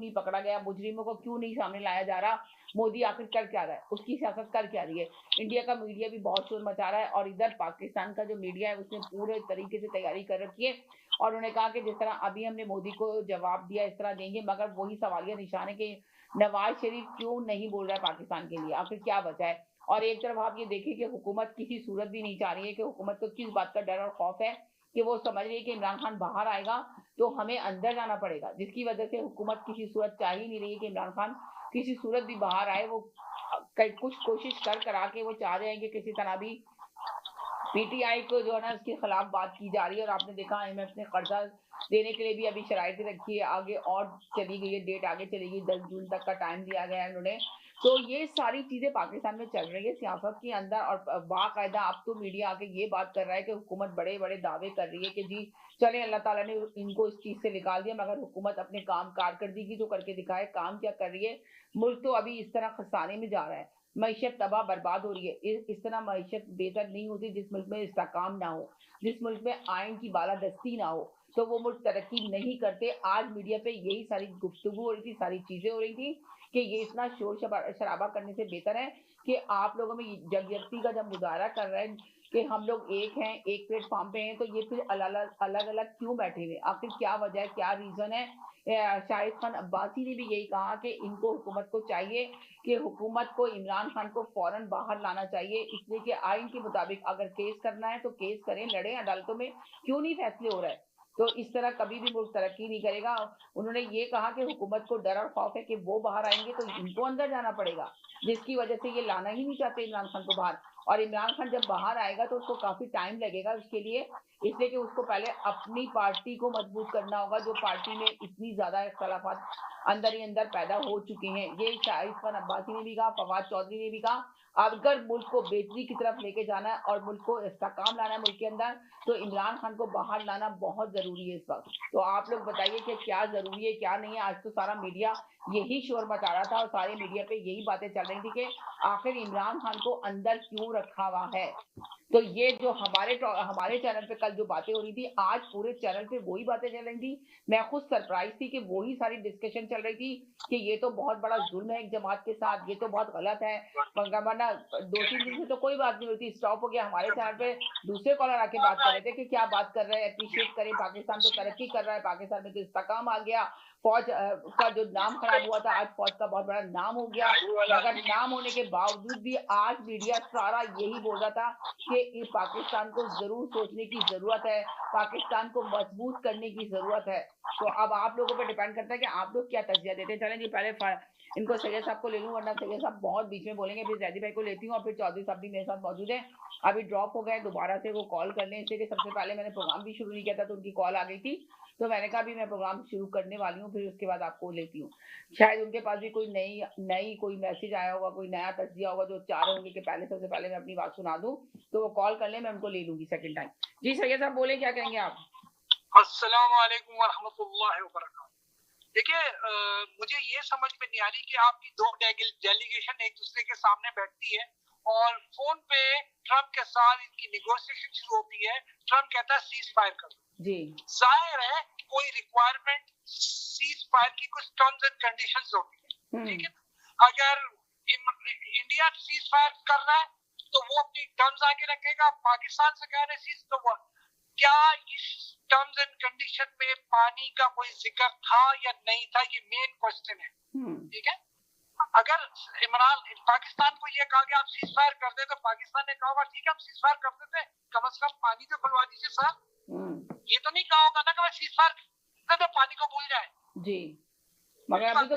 नहीं पकड़ा गया, मुजरिमों को क्यों नहीं सामने लाया जा रहा, मोदी आखिर कर क्या रहा है, उसकी सियासत कर क्या रही है। इंडिया का मीडिया भी बहुत शोर मचा रहा है और इधर पाकिस्तान का जो मीडिया है उसने पूरे तरीके से तैयारी कर रखी है और उन्होंने कहा कि जिस तरह अभी हमने मोदी को जवाब दिया इस तरह देंगे, मगर वही सवालिया निशान है कि नवाज शरीफ क्यों नहीं बोल रहा है पाकिस्तान के लिए, आखिर क्या वजह है। और एक तरफ आप ये देखिए कि हुकूमत किसी सूरत भी नहीं चाह रही है, कि हुकूमत को किस बात का डर और खौफ है कि वो समझ रही है कि इमरान खान बाहर आएगा तो हमें अंदर जाना पड़ेगा, जिसकी वजह से हुकूमत किसी सूरत चाह ही नहीं रही है कि इमरान खान किसी सूरत भी बाहर आए। वो कुछ कोशिश कर करा के वो चाह रहे हैं कि किसी तरह भी पीटीआई को जो है ना उसके खिलाफ बात की जा रही है। और आपने देखा IMF ने कर्जा देने के लिए भी अभी शराइत रखी है, आगे और चली गई है, डेट आगे चली गई, 10 जून तक का टाइम दिया गया है उन्होंने। तो ये सारी चीजें पाकिस्तान में चल रही है सियासत के अंदर, और बाकायदा अब तो मीडिया आके ये बात कर रहा है कि हुकूमत बड़े बड़े दावे कर रही है कि जी चले अल्लाह ताला ने इनको इस चीज से निकाल दिया, मगर हुकूमत अपने काम कारकर्दगी जो करके दिखाए, काम क्या कर रही है। मुल्क तो अभी इस तरह खसाने में जा रहा है, मईशत तबाह बर्बाद हो रही है। इस तरह मईशत बेहतर नहीं होती जिस मुल्क में इस्तेकाम ना हो, जिस मुल्क में आइन की बालादस्ती ना हो, तो वो मुल्क तरक्की नहीं करते। आज मीडिया पे यही सारी गुफ्तगू हो रही थी, सारी चीजें हो रही थी कि ये इतना शोर शराबा करने से बेहतर है कि आप लोगों में जगयती का जब मुजाहरा कर रहे हैं कि हम लोग एक हैं, एक प्लेटफॉर्म पे हैं, तो ये फिर अलग अलग क्यों बैठे हुए, आखिर क्या वजह है, क्या रीजन है। शाहिद खान अब्बासी ने भी यही कहा कि इनको हुकूमत को चाहिए कि हुकूमत को इमरान खान को फौरन बाहर लाना चाहिए, इसलिए कि आइन के मुताबिक अगर केस करना है तो केस करें, लड़ें अदालतों में, क्यों नहीं फैसले हो रहा है। तो इस तरह कभी भी मुल्क तरक्की नहीं करेगा। उन्होंने ये कहा कि हुकूमत को डर और खौफ है कि वो बाहर आएंगे तो इनको अंदर जाना पड़ेगा, जिसकी वजह से ये लाना ही नहीं चाहते इमरान खान को बाहर। और इमरान खान जब बाहर आएगा तो उसको काफी टाइम लगेगा उसके लिए, इसलिए कि उसको पहले अपनी पार्टी को मजबूत करना होगा, जो पार्टी में इतनी ज्यादा इख्तलाफात अंदर ही अंदर पैदा हो चुके हैं। ये शाहिद खान अब्बासी ने भी कहा, फवाद चौधरी ने भी कहा, अगर मुल्क को बेहतरी की तरफ लेके जाना है और मुल्क को इस्तेकाम लाना है मुल्क के अंदर, तो इमरान खान को बाहर लाना बहुत जरूरी है इस वक्त। तो आप लोग बताइए कि क्या जरूरी है क्या नहीं है। आज तो सारा मीडिया यही शोर मचा रहा था और सारे मीडिया पे यही बातें चल रही थी कि आखिर इमरान खान को अंदर क्यों रखा हुआ है। तो ये जो हमारे चैनल पे कल जो बातें हो रही थी, आज पूरे चैनल पे वही बातें चल रही थी। मैं खुद सरप्राइज थी कि वही सारी डिस्कशन चल रही थी कि ये तो बहुत बड़ा जुल्म है एक जमात के साथ, ये तो बहुत गलत है। वरना 2-3 दिन से तो कोई बात नहीं हुई थी, स्टॉप हो गया। हमारे चैनल पे दूसरे कॉलर आके बात कर रहे थे कि क्या बात कर रहे हैं, अप्रिशिएट करें, पाकिस्तान तो तरक्की कर रहा है, पाकिस्तान में तो इस्तेकाम आ गया, फौज का जो नाम खराब हुआ था आज फौज का बहुत बड़ा नाम हो गया। मगर नाम होने के बावजूद भी आज मीडिया सारा यही बोल रहा था कि पाकिस्तान को जरूर सोचने की जरूरत है, पाकिस्तान को मजबूत करने की जरूरत है। तो अब आप लोगों पर डिपेंड करता है कि आप लोग क्या तजिया देते हैं। चलें जी, पहले इनको सैयद साहब को ले लूं, वरना सैयद साहब बहुत बीच में बोलेंगे, फिर जैदी भाई को लेती हूँ और फिर चौधरी साहब भी मेरे साथ मौजूद है। अभी ड्रॉप हो गए, दोबारा से वो कॉल कर लें, इसलिए सबसे पहले मैंने प्रोग्राम भी शुरू नहीं किया था तो उनकी कॉल आ गई थी, तो मैंने कहा भी मैं प्रोग्राम शुरू करने वाली हूँ, फिर उसके बाद आपको लेती हूँ। शायद उनके पास भी कोई नई कोई मैसेज आया होगा, कोई नया तजिया होगा, जो चाह रहे होंगे कि पहले सबसे पहले मैं अपनी बात सुना दूं, तो वो कॉल कर ले, मैं उनको ले लूंगी सेकंड टाइम। जी सैयद साहब बोले, क्या कहेंगे आप। अस्सलाम वालेकुम वरहमतुल्लाहि वबरकातुहू। देखिए, मुझे ये समझ में नहीं आ रही कि आपकी दो डेलीगेशन एक दूसरे के सामने बैठती है और फोन पे ट्रम्प के साथ इनकी नेगोशिएशन शुरू होती है। ट्रम्प कहता है सीज फायर कर दो जी, जाहिर है कोई रिक्वायरमेंट सीज फायर की कुछ टर्म्स एंड कंडीशंस होती है, ठीक है। अगर इंडिया सीज फायर कर रहा है तो वो अपनी टर्म्स आगे रखेगा, पाकिस्तान से कह रहे सीज, तो वो क्या इस टर्म्स एंड कंडीशन में पानी का कोई जिक्र था या नहीं था, ये मेन क्वेश्चन है, ठीक है। अगर पाकिस्तान को ये कहा कि आप सीज फायर कर दे, तो पाकिस्तान ने कहा होगा ठीक है हम सीज फायर कर देते, कम से कम पानी तो खुलवा दीजिए सर। ये तो नहीं कहा होगा ना कि मैं सीज फायर कर दे, पानी को भूल जाए। जी, मगर अभी तो